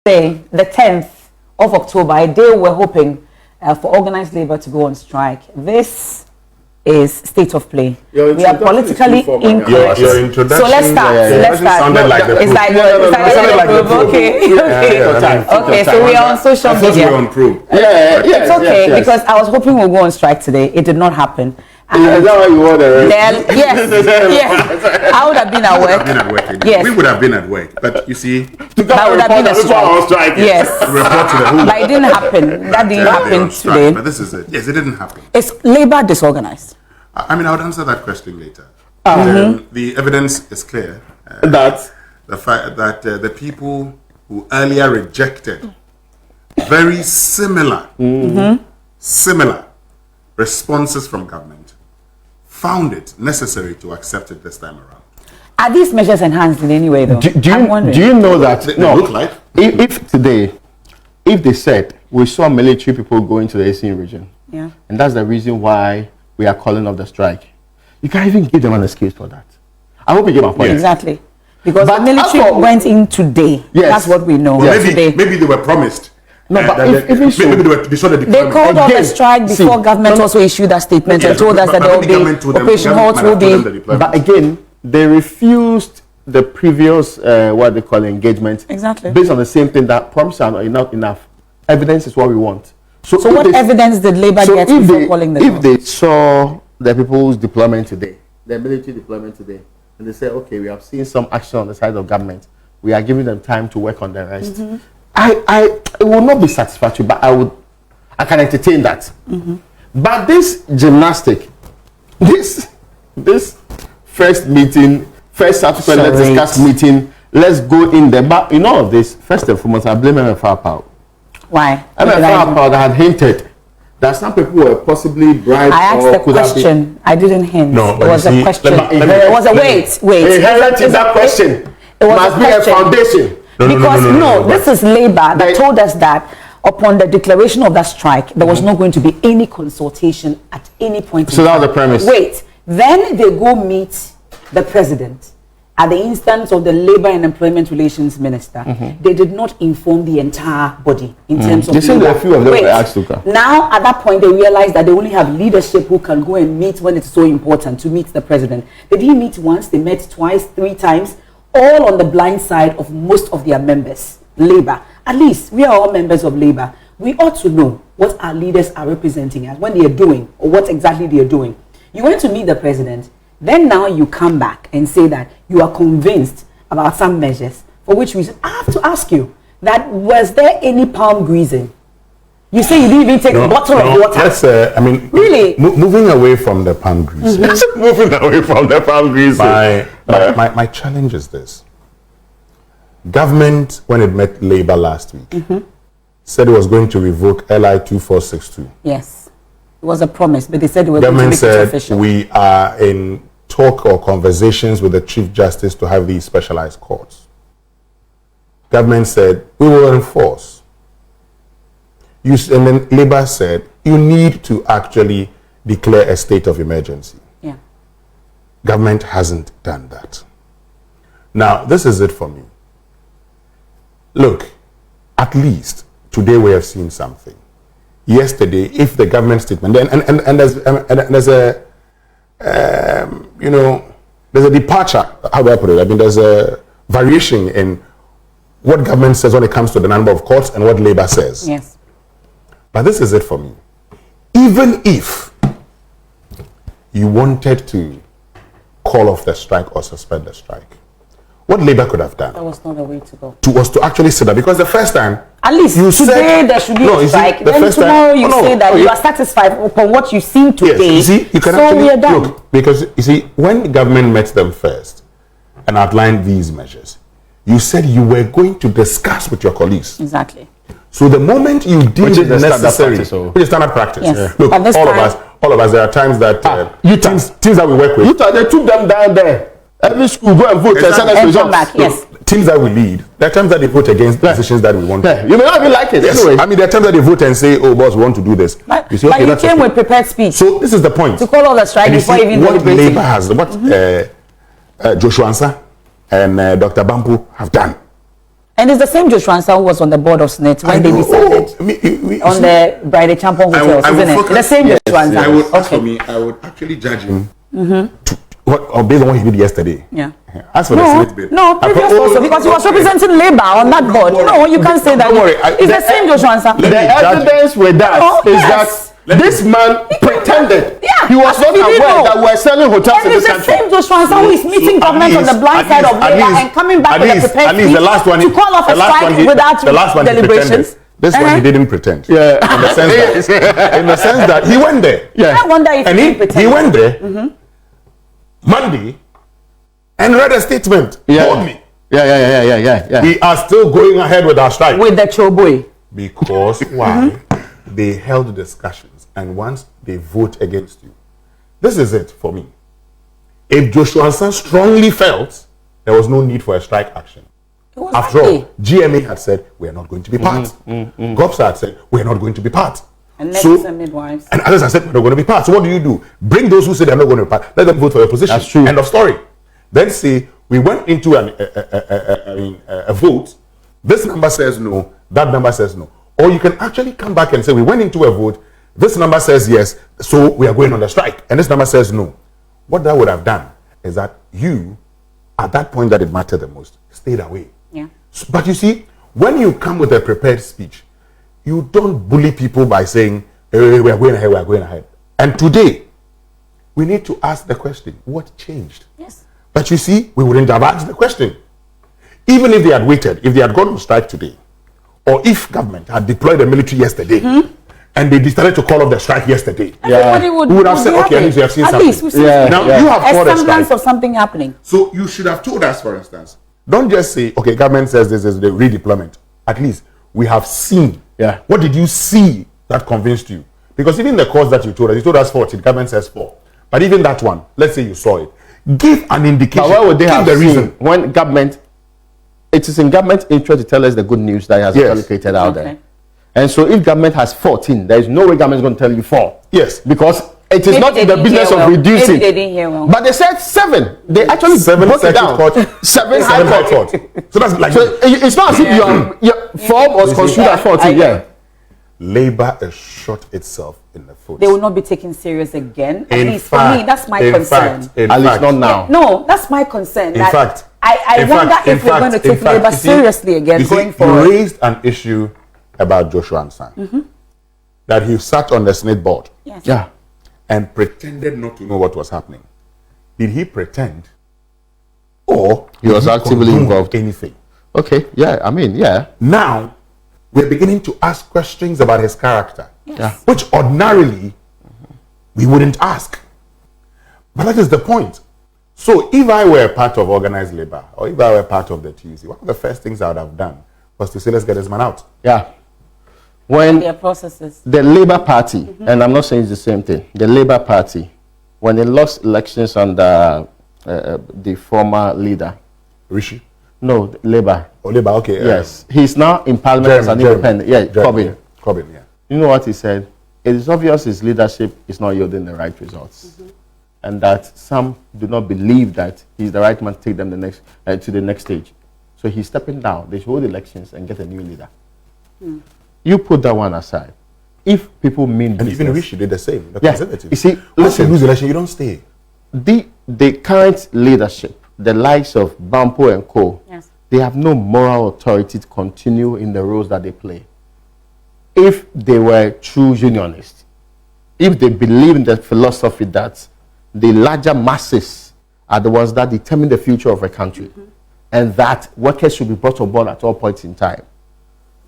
Day, the 10th of October, a day we're hoping for organized labor to go on strike. This is state of play. We are politically incorrect. Your introduction. So let's start. Let's start. Sounded like the it's like the Okay, so we are on social media. It's okay because I was hoping we'll go on strike today. It did not happen. Is that why you were there? Yes. I would have been at work. Yes. We would have been at work, but you see, that would have been a strike. Yes. But it didn't happen. That didn't happen today. But this is it. Yes, it didn't happen. Is labor disorganized? I mean, I would answer that question later. The evidence is clear that the fact that the people who earlier rejected very similar responses from government found it necessary to accept it this time around. Are these measures enhanced in any way, though? Do you know that? They look like. If today, if they said we saw military people going to the ASEAN region, and that's the reason why we are calling off the strike, you can't even give them an excuse for that. I hope you get my point. Exactly. Because the military went in today. Yes. That's what we know. Well, today. maybe they were promised. No, but even so, maybe they called off the strike before government also issued that statement and told us that there will be operation halt will be. But again, they refused the previous what they call engagement. Exactly. Based on the same thing that promises are not enough. Evidence is what we want. So what evidence did Labour get before calling the if they saw the people's deployment today, the military deployment today, and they say, okay, we have seen some action on the side of government, we are giving them time to work on the rest. It will not be satisfactory, but I can entertain that. But this gymnastic, this first meeting, first subsequent let's discuss meeting, let's go in there. But in all of this, first and foremost, I blame Emefa Apawu. Why? Emefa Apawu that had hinted that some people were possibly bribed. I asked the question. I didn't hint. No, it was a question. It was a wait. Inherent in that question must be a foundation. No, this is Labour that told us that upon the declaration of that strike, there was not going to be any consultation at any point. So that was the premise. Wait, then they go meet the president at the instance of the Labour and Employment Relations Minister. They did not inform the entire body in terms of. They said a few of them were asked to come. Now, at that point, they realized that they only have leadership who can go and meet when it's so important to meet the president. They didn't meet once; they met twice, 3 times. All on the blind side of most of their members, Labour. At least we are all members of Labour. We ought to know what our leaders are representing us, when they are doing, or what exactly they are doing. You went to meet the president, then now you come back and say that you are convinced about some measures, for which reason I have to ask you that was there any palm greasing? You say you didn't even take a bottle of water. Yes, I mean, really? Moving away from the palm grease. Moving away from the palm grease. My challenge is this. Government, when it met Labour last week, said it was going to revoke LI 2462. Yes. It was a promise, but they said it was going to make it official. We are in talk or conversations with the Chief Justice to have these specialized courts. Government said, we will enforce. And then Labour said, you need to actually declare a state of emergency. Yeah. Government hasn't done that. Now, this is it for me. Look, at least today we have seen something. Yesterday, if the government statement, and there's a, there's a departure, how do I put it? I mean, there's a variation in what government says when it comes to the number of courts and what Labour says. Yes. But this is it for me. Even if you wanted to call off the strike or suspend the strike, what Labour could have done, that was not the way to go. Was to actually sit down, because the first time, at least you today there should be a strike. Then tomorrow you say that you are satisfied upon what you've seen today. Yes, you see, you can actually look, because you see, when the government met them first and outlined these measures, you said you were going to discuss with your colleagues. Exactly. So the moment you deemed it necessary, which is standard practice. Yes. Look, all of us, there are times that teams that we work with. They took them down there. Every school go and vote and come back. Yes. Teams that we lead, there are times that they vote against decisions that we want. You may not even like it. Yes. Anyway. I mean, there are times that they vote and say, "Oh, boss, we want to do this." But you came with prepared speech. So this is the point. To call all the strike before even what Labour has, what Joshua Ansah and Dr. Bampu have done. And it's the same Joshua Ansah who was on the board of SNET when they decided on the Bride Champion Hotels, isn't it? The same Joshua Ansah. I would actually judge him based on what he did yesterday. Yeah. As for the Senate bill. No, previous also, because he was representing Labour on that board. No, you can't say that. Don't worry. It's the same Joshua Ansah. The evidence with that is that this man pretended he was not aware that we're selling hotels in this country. And it's the same Joshua Ansah who is meeting government on the blind side of Labour and coming back with a prepared speech to call off a strike without deliberations. This one he didn't pretend. Yeah. In the sense that he went there. Yeah. I wonder if he pretended. He went there Monday and read a statement. Told me. Yeah. We are still going ahead with our strike. With the Chobwe. Because why? They held discussions, and once they vote against you, this is it for me. If Joshua Ansah strongly felt there was no need for a strike action, after all, GMA had said we are not going to be part. GOPSA had said we are not going to be part. And and midwives. And others have said we're not going to be part. So what do? Bring those who say they're not going to be part. Let them vote for your position. That's true. End of story. Then say we went into a vote. This number says no. That number says no. Or you can actually come back and say, we went into a vote, this number says yes, so we are going on the strike. And this number says no. What that would have done is that you, at that point that it mattered the most, stayed away. Yeah. But you see, when you come with a prepared speech, you don't bully people by saying, hey, we are going ahead. And today, we need to ask the question, what changed? Yes. But you see, we wouldn't have asked the question. Even if they had waited, if they had gone on strike today, or if government had deployed the military yesterday, and they decided to call off the strike yesterday, we would have said, okay, at least we have seen at something. Least we've seen Now, you have called a strike. of something happening. So you should have told us, for instance, don't just say, okay, government says this is the redeployment. At least we have seen. Yeah. What did you see that convinced you? Because even the cause that you told us 14, government says 4. But even that one, let's say you saw it. Give an indication. But why would they have the seen reason when government? It is in government's interest to tell us the good news that has allocated out there. And so if government has 14, there is no way government is going to tell you 4. Yes. Because it is not in the business of reducing. Maybe they didn't hear well. But they said 7. They actually broke it down. 7 high court. So that's like it's not as if your form was construed as 14. Yeah. Labour has shot itself in the foot. They will not be taken serious again. At least for me, that's my concern. At least not now. No, that's my concern. In fact, I wonder if we're going to take Labour seriously again going forward. You raised an issue about Joshua Ansah. That he sat on the Senate board. Yes. Yeah. And pretended not to know what was happening. Did he pretend? Or he was actively involved? Anything? Okay. Yeah. I mean, yeah. Now, we're beginning to ask questions about his character. Yes. Which ordinarily we wouldn't ask. But that is the point. So if I were part of Organised Labour, or if I were part of the TUC, one of the first things I would have done was to say, let's get this man out. Yeah. When their processes. The Labour Party, and I'm not saying it's the same thing, the Labour Party, when they lost elections under the former leader. Rishi? No, Labour. Oh, Labour, okay. Yes. He's now in Parliament as an independent. Yeah, Corbyn. Corbyn, yeah. You know what he said? It is obvious his leadership is not yielding the right results. And that some do not believe that he's the right man to take them to the next stage. So he's stepping down. They should hold elections and get a new leader. You put that one aside. If people mean business, and even Rishi did the same. The Conservatives. You see, once you lose the election, you don't stay. The current leadership, the likes of Bampo and Co., they have no moral authority to continue in the roles that they play. If they were true unionists, if they believe in the philosophy that the larger masses are the ones that determine the future of a country, and that workers should be brought on board at all points in time,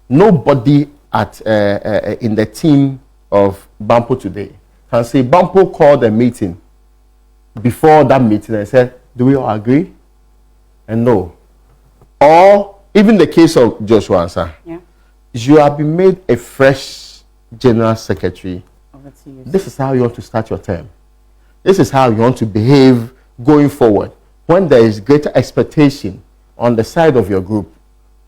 nobody in the team of Bampo today can say Bampo called a meeting before that meeting and said, do we all agree? And no. Or even the case of Joshua Ansah, you have been made a fresh general secretary. This is how you want to start your term. This is how you want to behave going forward. When there is greater expectation on the side of your group,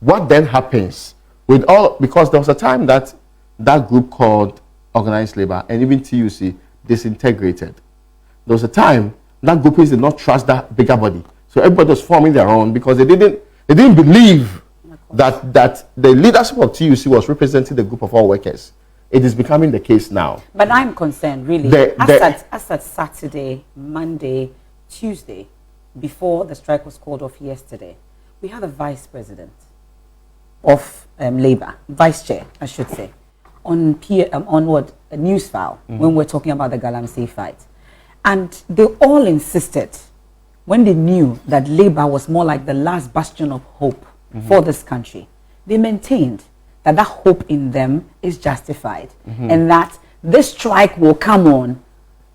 what then happens with all, because there was a time that that group called Organised Labour and even TUC disintegrated. There was a time that group did not trust that bigger body. So everybody was forming their own because they didn't believe that the leadership of TUC was representing the group of all workers. It is becoming the case now. But I'm concerned, really. As at Saturday, Monday, Tuesday, before the strike was called off yesterday, we had a vice president of Labour, vice chair, I should say, on a news file when we're talking about the Galamsey fight. And they all insisted, when they knew that Labour was more like the last bastion of hope for this country, they maintained that that hope in them is justified and that this strike will come on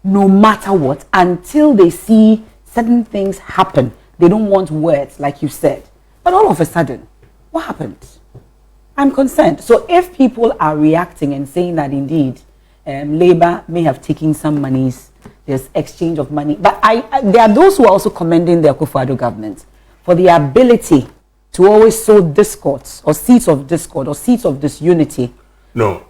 no matter what until they see certain things happen. They don't want words, like you said. But all of a sudden, what happened? I'm concerned. So if people are reacting and saying that indeed Labour may have taken some monies, there's exchange of money, but there are those who are also commending the Akufo-Addo government for the ability to always sow discord or seeds of discord or seeds of disunity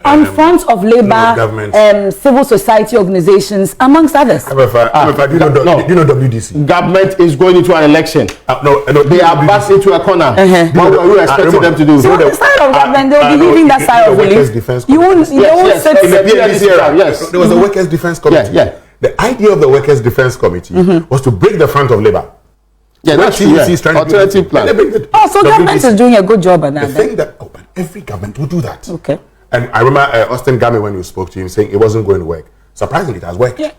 on front of Labour, civil society organizations, amongst others. Do you know WDC? Government is going into an election. They are backed into a corner. What are you expecting them to do? So on the side of government, they'll be leaving that side of relief. You won't sit in the PNDC era. Yes, there was a Workers' Defence Committee. The idea of the Workers' Defence Committee was to break the front of Labour. Yeah, that's true. Alternative plan. So government is doing a good job at that. The thing that but every government will do that. Okay. And I remember Austin Game, when you spoke to him, saying it wasn't going to work. Surprisingly, it has worked. Yeah.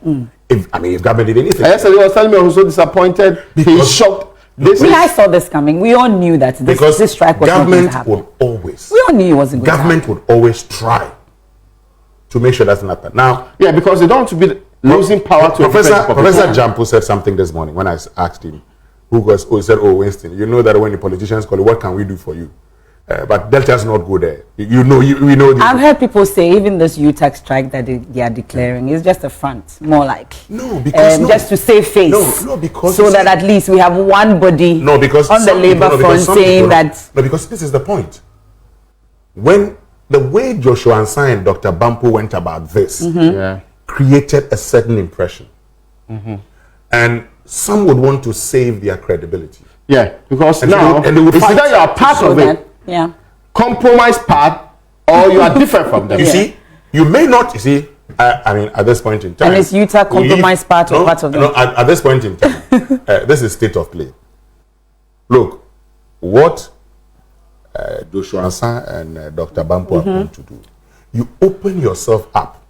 If government did anything. Yesterday, he was telling me I was so disappointed. He's shocked. I saw this coming. We all knew that this strike was not going to happen. Would always. We all knew it wasn't going to happen. Government would always try to make sure that's not happen. Now, yeah, because they don't want to be losing power to Professor Jampo said something this morning when I asked him, he said, "Oh, Winston, you know that when the politicians call you, what can we do for you?" But Delta's not go there. We know. I've heard people say even this UTAC strike that they are declaring is just a front, more like just to save face. No, because so that at least we have one body. No, because on the Labour front saying that. No, because this is the point. When the way Joshua Ansah and Dr. Bampo went about this created a certain impression, and some would want to save their credibility. Yeah, because now they would fight. Either you are part of it. Yeah. Compromise part, or you are different from them. You see, you may not. You see, I mean, at this point in time, and is Utah compromise part or part of them? No, at this point in time, this is state of play. Look, what Joshua Ansah and Dr. Bampo are going to do. You open yourself up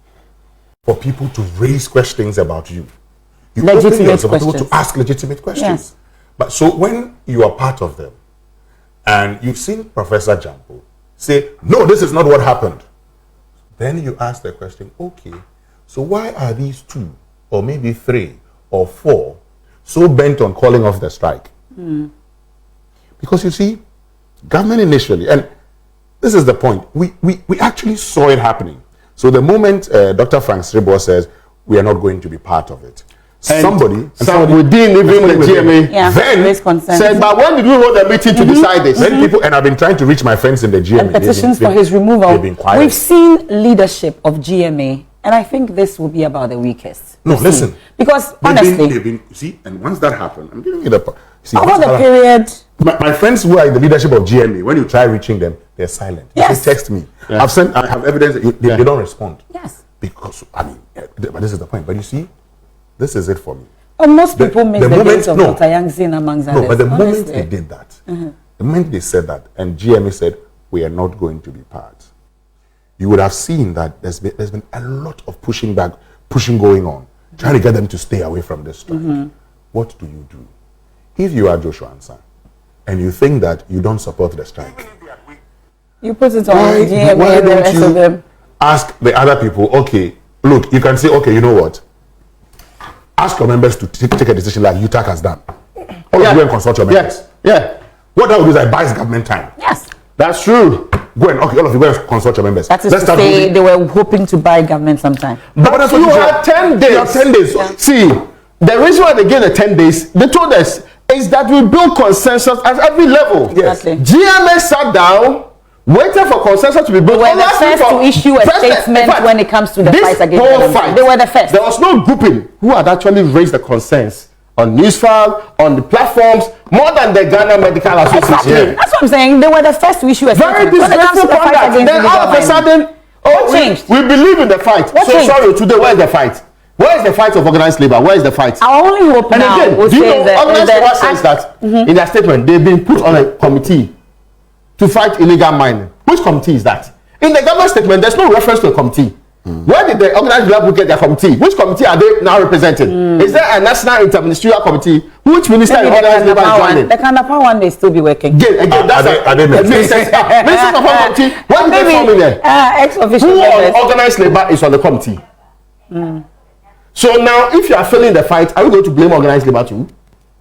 for people to raise questions about you. You open yourself for people to ask legitimate questions. Yes. But so when you are part of them, and you've seen Professor Jampo say, "No, this is not what happened," then you ask the question, okay, so why are these 2 or maybe 3 or 4 so bent on calling off the strike? Because you see, government initially, and this is the point, we actually saw it happening. So the moment Dr. Frank Sribo says, we are not going to be part of it, somebody within even the GMA then said, but when did we hold a meeting to decide this? Then people, and I've been trying to reach my friends in the GMA. And petitions for his removal. We've seen leadership of GMA, and I think this will be about the weakest. No, listen. Because honestly, see, and once that happened, I'm giving you the over the period. My friends who are in the leadership of GMA, when you try reaching them, they're silent. Yes. They text me. Yeah. I have evidence that they don't respond. Yes. Because, I mean, but this is the point. But you see, this is it for me. And most people miss the days of Dr. Yangzin amongst others. No, but the moment they did that, the moment they said that, and GMA said, we are not going to be part, you would have seen that there's been a lot of pushing going on, trying to get them to stay away from this strike. What do you do? If you are Joshua Ansah, and you think that you don't support the strike, you put it on GMA and the rest of them. Ask the other people, okay, look, you can say, okay, you know what? Ask your members to take a decision like UTAC has done. All of you and consult your members. What I would do is I buy government time. Yes. That's true. Go and, okay, all of you go and consult your members. That is to say they were hoping to buy government sometime. But you have 10 days. You have 10 days. Yeah. See, the reason why they gave the 10 days, they told us, is that we build consensus at every level. Yes. GMA sat down, waited for consensus to be built. They were the first to issue a statement when it comes to the fight against government. They were the first. There was no grouping who had actually raised the concerns on Newsfile, on the platforms, more than the Ghana Medical Association. Exactly. That's what I'm saying. They were the first to issue a Very statement. When it comes to the fight disgraceful. against Then all of a illegal sudden, What changed? we believe in the fight. What so changed? sorry, today, where is the fight? Where is the fight of organized labor? Where is the fight? Our only hope And now again, was do you know, that organized labor says that in their statement, they've been put on a committee to fight illegal mining. Which committee is that? In the government statement, there's no reference to a committee. Where did the organized labor get their committee? Which committee are they now representing? Is there a national interministerial committee? Which minister in organized labor is joining? The Kanapa one may still be working. Again, that's are they Minister of committee. Where did they form in there? Ex-official Who on members. organized labor is on the committee? So now, if you are failing the fight, are we going to blame organized labor too?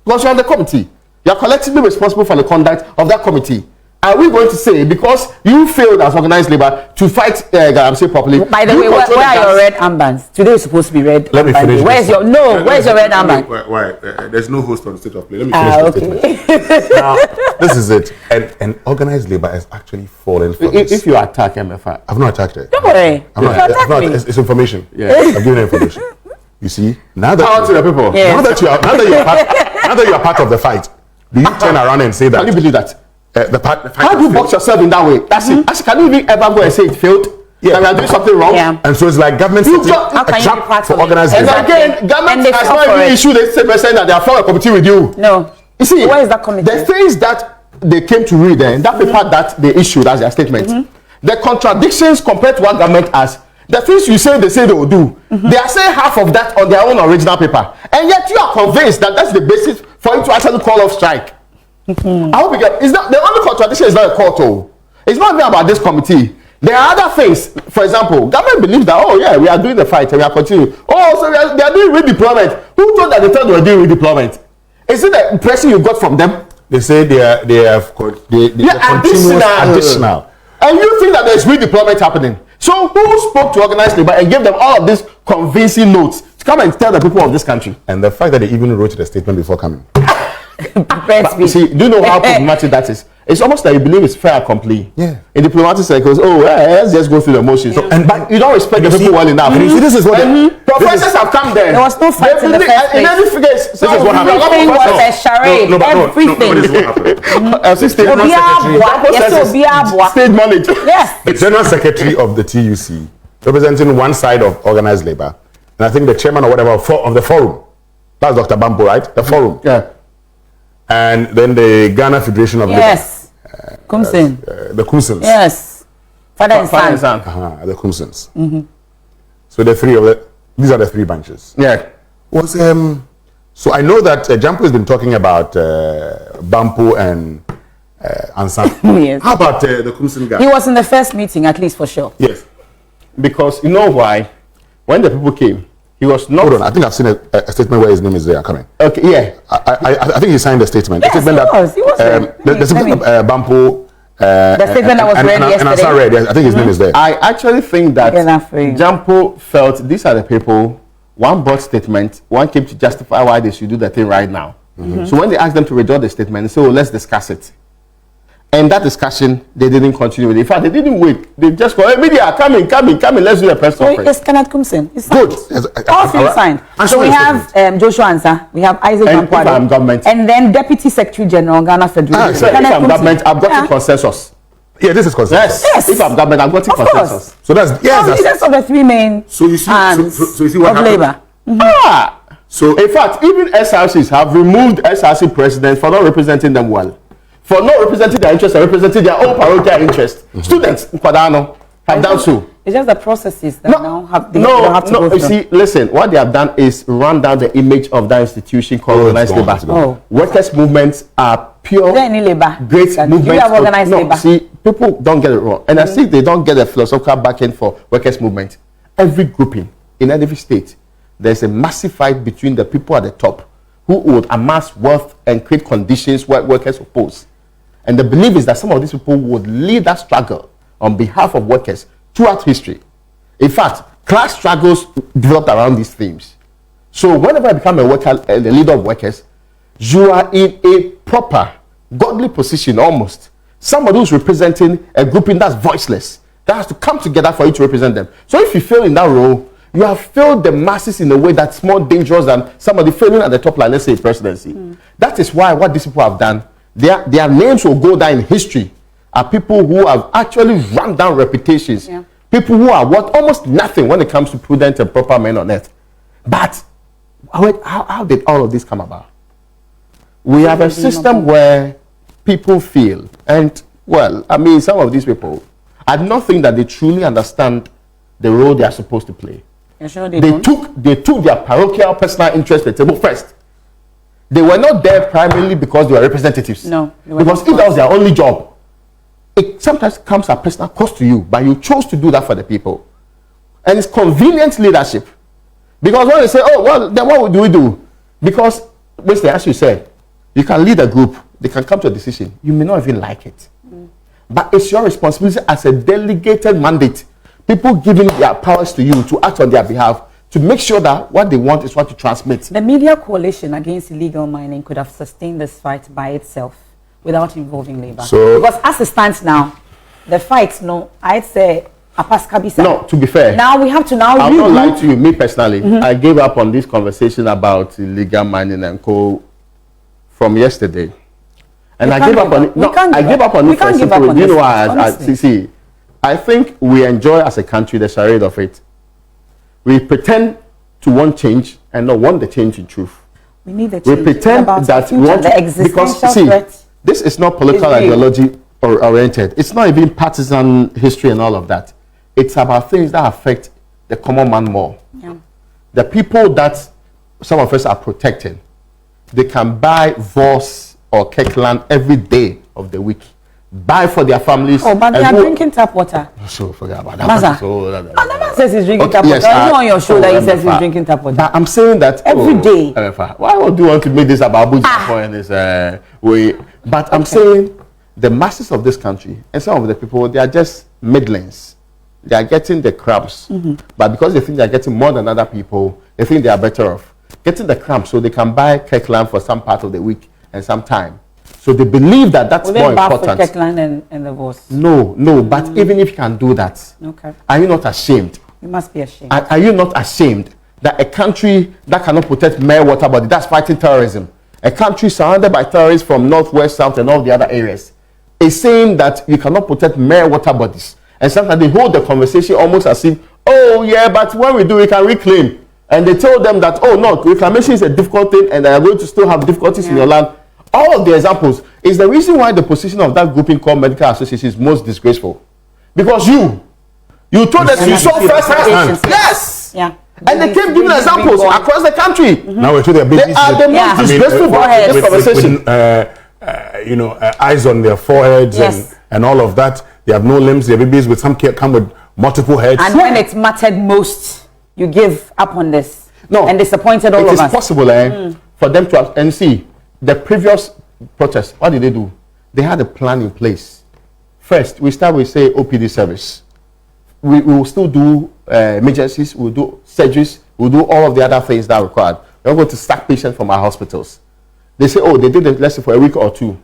Because you're on the committee. You are collectively responsible for the conduct of that committee. Are we going to say, because you failed as organized labor to fight Galamsey properly? By the way, where are your red armbands? Today is supposed to be red. Let me finish. Where's your where's your red armband? Why? There's no host on the state of play. Let me finish the statement. Now, this is it. And organized labor has actually fallen for this. If you attack Emefa, I've not attacked it. Don't worry. It's information. Yeah. I've given information. You see, now that power to the people. Yeah. now that you are part of the fight, do you turn around and say that? Can you believe that? The fight How do you box yourself in that way? That's it. Actually, can you even ever go and say it failed? Yeah. That we are doing something wrong? Yeah. And so it's like government You setting just- How can a you be trap part for of it? organized And labor. again, And government they has fought not for even it. issued a statement saying that they are forming a committee with you. No. You see, Where is that committee? the things that they came to read and that paper that they issued as their statement, the contradictions compared to what government has, the things you say they will do, they are saying half of that on their own original paper, and yet you are convinced that that's the basis for you to actually call off strike. I hope you get. Is that the only contradiction? Is not a court, oh. It's not even about this committee. There are other things. For example, government believes that, oh yeah, we are doing the fight and we are continuing. Oh, so they are doing redeployment. Who told that they thought they were doing redeployment? Is it the impression you got from them? They say they have continuous additional. And you think that there's redeployment happening. So who spoke to organized labor and gave them all of these convincing notes to come and tell the people of this country? And the fact that they even wrote the statement before coming. You see, do you know how problematic that is? It's almost like you believe it's fair and complete. Yeah. In diplomatic circles, let's just go through the motions. So, but you don't respect the people well enough. You see, this is what professors have come there. There was no fight in the first place. In any case, this is what happened. Everything was a charade. Everything. This is what happened. State manager. Yes. The General Secretary of the TUC, representing one side of organized labor, and I think the chairman or whatever of the forum, that's Dr. Bambo, right? The forum. Yeah. And then the Ghana Federation of Yes. Kumsin. Labor. The Kumsins. Yes. Father and son. The Kumsins. So the three of these are the three branches. Yeah. So I know that Jampo has been talking about Bampo and Ansan. Yes. How about the Kumsin guy? He was in the first meeting, at least for sure. Yes. Because you know why? When the people came, he was not. Hold on, I think I've seen a statement where his name is there coming. Okay, yeah. I think he signed the statement. Yes, the statement he was there. the statement Bampo. The statement that was read yesterday. And Ansan read. Yes, I think his name is there. I actually think that Yeah, Jampo felt these are the people. One bought statement. One came to justify why they should do the thing right now. So when they asked them to withdraw the statement, they said, "Oh, let's discuss it." And that discussion, they didn't continue with it. In fact, they didn't wait. They just go, "Hey, media, come in, let's do a press So conference." it's Kenneth Kumsin. It's Good. signed. All three signed. And So so we is have Joshua Ansa, we have Isaac And if I'm Apawu, government. and then Deputy Secretary General Ghana Federation. So if Kenneth I'm Kumsin. government, I've got Yeah. consensus. Yeah, this is consensus. Yes. If I'm government, I've got Of course. consensus. So that's Well, leaders of the three main So you see, arms so you see what of happened? labor. So In fact, even SRCs have removed SRC presidents for not representing them well, for not representing their interests and representing their own parochial interests. Students in Kwadano have done so. It's just the processes that now have they have to go You through. see, listen, what they have done is run down the image of that institution called organized labor. it's gone. Workers' movements are pure, Is there any labor? great Do movements. you have organized labor? See, people don't get it wrong. And I think they don't get a philosophical backing for workers' movement. Every grouping in every state, there's a massive fight between the people at the top who would amass wealth and create conditions where workers oppose. And the belief is that some of these people would lead that struggle on behalf of workers throughout history. In fact, class struggles developed around these themes. So whenever I become a worker, the leader of workers, you are in a proper, godly position almost. Somebody who's representing a grouping that's voiceless, that has to come together for you to represent them. So if you fail in that role, You have failed the masses in a way that's more dangerous than somebody failing at the top line, let's say presidency. That is why what these people have done, their names will go down in history, are people who have actually run down reputations. Yeah. People who are worth almost nothing when it comes to prudent and proper men on earth. But how did all of this come about? We have a system where people feel, and well, I mean, some of these people, I do not think that they truly understand the role they are supposed to play. Sure they took their parochial personal interest at the table first. They were not there primarily because they were representatives. No. Because if that was their only job, it sometimes comes at personal cost to you, but you chose to do that for the people. And it's convenient leadership. Because when they say, oh, well, then what do we do? Because, Winston, as you said, you can lead a group, they can come to a decision. You may not even like it. But it's your responsibility as a delegated mandate. People giving their powers to you to act on their behalf, to make sure that what they want is what you transmit. The media coalition against illegal mining could have sustained this fight by itself without involving labor. So, because as it stands now, the fight, no, I'd say, no, to be fair. Now we have to now. I'll not lie to you, me personally. I gave up on this conversation about illegal mining and coal from yesterday. And I gave up on it. No, I gave up on it for a simple reason. You know why? See, I think we enjoy as a country the charade of it. We pretend to want change and not want the change in truth. We need the change. We pretend that we want the because see, this is not political ideology oriented. It's not even partisan history and all of that. It's about things that affect the common man more. Yeah. The people that some of us are protecting, they can buy Voss or Kirkland every day of the week. Buy for their families. Oh, but they are drinking tap water. So forget about that. Maza says he's drinking tap water. Yes, you on your show that he says he's drinking tap water. But I'm saying that every day. Why would you want to make this about Abuja in this way? But I'm saying the masses of this country and some of the people, they are just middlings. They are getting the crumbs. But because they think they are getting more than other people, they think they are better off. Getting the crumbs so they can buy Kirkland for some part of the week and some time. So they believe that that's more important. Kirkland and the Voss? No, but even if you can do that, are you not ashamed? You must be ashamed. Are you not ashamed that a country that cannot protect mere water body, that's fighting terrorism, a country surrounded by terrorists from north, west, south, and all the other areas, is saying that you cannot protect mere water bodies? And sometimes they hold the conversation almost as if, oh yeah, but when we do, we can reclaim. And they tell them that, oh no, reclamation is a difficult thing and they are going to still have difficulties in your land. All of the examples is the reason why the position of that grouping called Medical Association is most disgraceful. Because you told us you saw first hand. Yes! Yeah. And they kept giving examples across the country. Now we're to their babies. They are the most disgraceful in this conversation. Eyes on their foreheads and all of that. They have no limbs. Their babies with some come with multiple heads. And when it mattered most, you give up on this. No. And disappointed all of us. It is possible for them to and see the previous protest. What did they do? They had a plan in place. First, we start with say OPD service. We will still do emergencies. We'll do surgeries. We'll do all of the other things that are required. We're going to sack patients from our hospitals. They say, oh, they did it, let's say, for a week or two.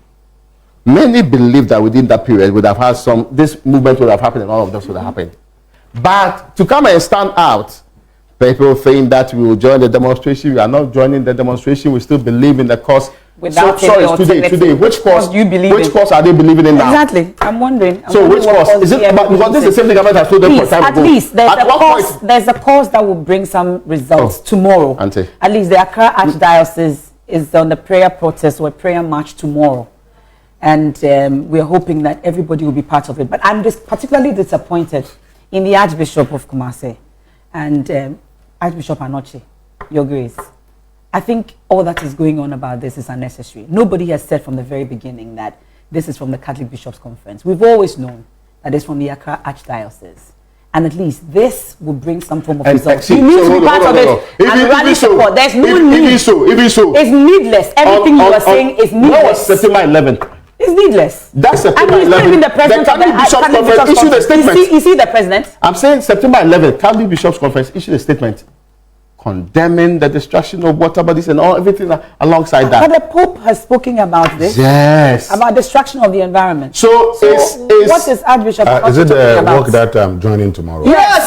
Many believe that within that period would have had this movement would have happened and all of this would have happened. But to come and stand out, people think that we will join the demonstration. We are not joining the demonstration. We still believe in the cause. Without today, which cause do you believe which cause are they believing in now? Exactly. I'm wondering. Which cause? Is it because this is the same thing government has told them for time ago? At least there's a cause that will bring some results tomorrow. Auntie. At least the Accra Archdiocese is on the prayer protest or prayer march tomorrow. And we're hoping that everybody will be part of it. But I'm just particularly disappointed in the Archbishop of Kumasi and Archbishop Anoche, Your Grace. I think all that is going on about this is unnecessary. Nobody has said from the very beginning that this is from the Catholic Bishops' Conference. We've always known that it's from the Accra Archdiocese. And at least this will bring some form of results. You need to be part of it and rally support. There's no need. Even so. It's needless. Everything you are saying is needless. That was September 11th. It's needless. That's September 11th. The Catholic Bishops' Conference issued a statement. Is he the president? I'm saying September 11th, Catholic Bishops' Conference issued a statement condemning the destruction of water bodies and everything alongside that. But the Pope has spoken about this. Yes. About destruction of the environment. So what is Archbishop is it the work that I'm joining tomorrow? Yes.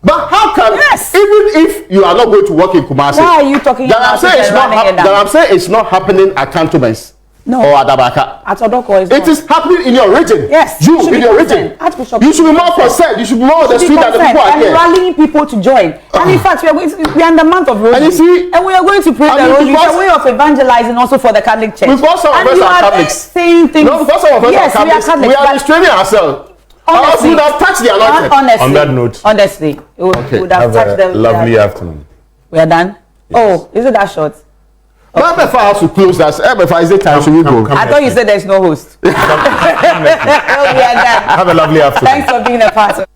But how can, Yes. even if you are not going to work in Kumasi, Why are you talking that about I'm saying it it's and not running it down? that I'm saying it's not happening at Cantonments No. or Adabaka. At Odoko is It not. is happening in your region. Yes, You should in be your concerned. region. Archbishop You should be more concerned. concerned. You should be more on the Should be street than the concerned people are and here. rallying people to join. And in fact, we are in the month of Rosary. And you see- and we are going to pray I the mean, Rosary. It's because- a way of evangelizing also for the Catholic Church. Because some of And us you are are Catholics. saying things. No, because some of us yes, are we are Catholics. Catholics. We are but restraining ourselves. Or else honestly- we would have touched the anointing. honestly, On that note- honestly, it would, Okay, it would have Have touched a them. lovely afternoon. We are done. Oh, is it that short? But Emefa has to close that. Emefa, is it time? Should we go? come. I thought you said there's no host. We are done. Have a lovely afternoon. Thanks for being a part of.